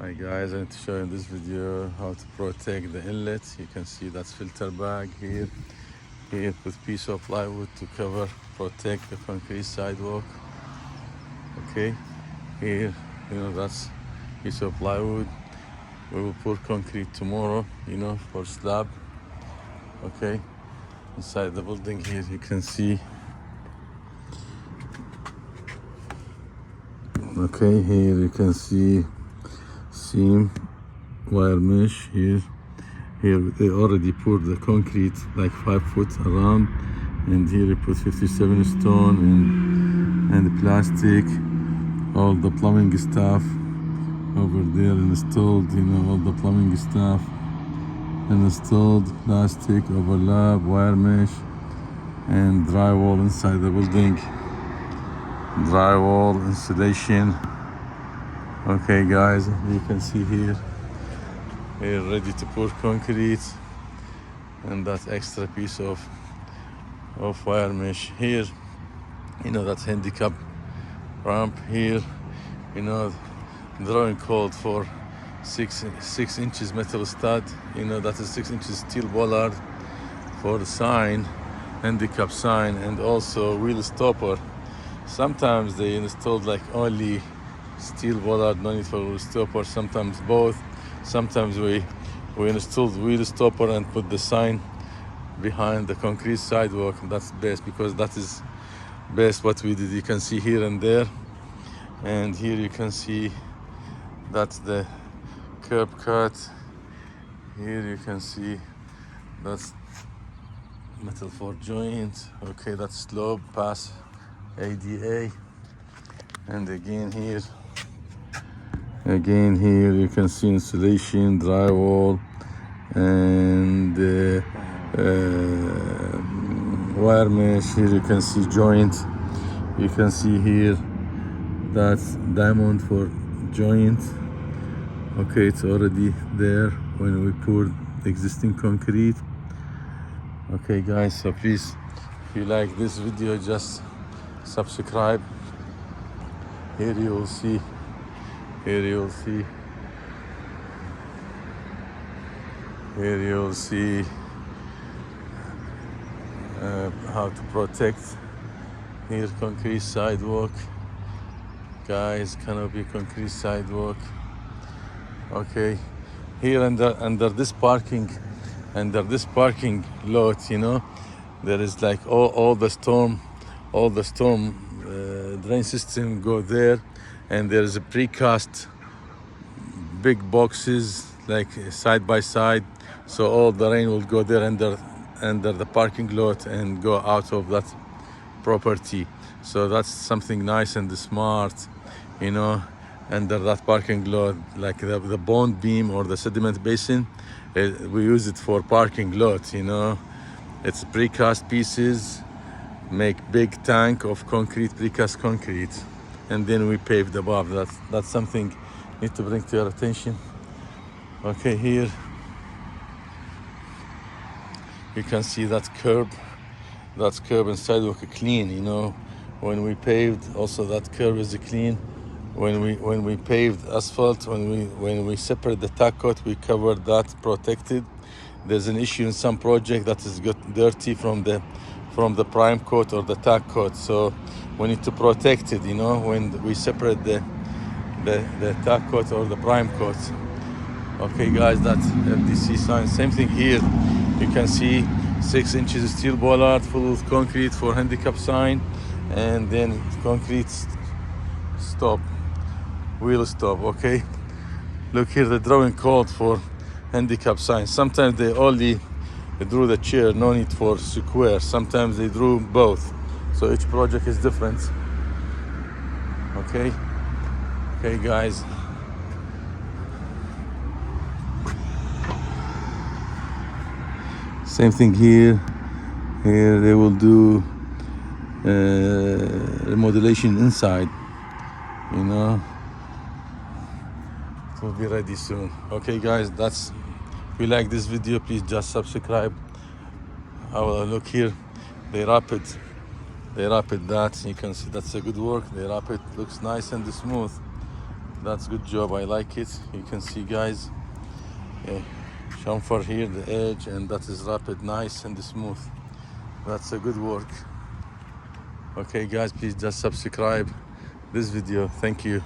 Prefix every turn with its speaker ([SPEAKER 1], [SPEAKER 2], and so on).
[SPEAKER 1] Hi guys, I'm going to show you in this video how to protect the inlet. You can see that's filter bag here. Here put piece of plywood to cover, protect the concrete sidewalk. Okay, here, that's piece of plywood. We will pour concrete tomorrow, for slab. Okay, inside the building here you can see. Okay, here you can see seam, wire mesh here. Here they already poured the concrete like 5 foot around, and here they put 57 stone and the plastic, all the plumbing stuff over there installed, all the plumbing stuff and installed, plastic, overlap, wire mesh, and drywall inside the building, drywall insulation. Okay guys, you can see here ready to pour concrete, and that extra piece of wire mesh here, that's handicap ramp here. Drawing called for 6 inches metal stud, that is 6 inches steel bollard for the sign, handicap sign, and also wheel stopper. Sometimes they installed like only steel bollard, no need for wheel stopper, sometimes both. Sometimes we installed wheel stopper and put the sign behind the concrete sidewalk. That's best, because that is best what we did. You can see here and there, and here you can see that's the curb cut. Here you can see that's metal for joint. Okay, that's slope pass ADA. And again here you can see insulation, drywall, and wire mesh. Here you can see joint. You can see here that's diamond for joint. Okay, it's already there when we poured the existing concrete. Okay guys, so please, if you like this video, just subscribe. Here you will see how to protect here concrete sidewalk, guys, canopy concrete sidewalk. Okay, here under this parking lot, there is like all the storm drain system go there, and there is a precast big boxes like side by side, so all the rain will go there under the parking lot and go out of that property. So that's something nice and smart, under that parking lot, like the bond beam or the sediment basin. We use it for parking lot. It's precast pieces, make big tank of concrete, precast concrete, and then we paved above. That's something need to bring to your attention. Okay, here you can see that curb and sidewalk clean. When we paved, also that curb is clean. When we paved asphalt, when we separate the tack coat, we covered that, protected. There's an issue in some project that is got dirty from the prime coat or the tack coat, so we need to protect it, when we separate the tack coat or the prime coat. Okay guys, that's FDC sign. Same thing here, you can see 6 inches steel bollard full of concrete for handicap sign, and then concrete stop, wheel stop. Okay, look here, the drawing called for handicap sign. Sometimes they only drew the chair, no need for square. Sometimes they drew both, so each project is different. Okay guys, same thing here they will do remodeling inside, it will be ready soon. Okay guys, that's, if you like this video, please just subscribe. I will look here, they wrap it, that you can see, that's a good work. They wrap it, looks nice and smooth. That's good job. I like it. You can see, guys, chamfer here, the edge, and that is rapid, nice and smooth. That's a good work. Okay, guys, please just subscribe this video. Thank you.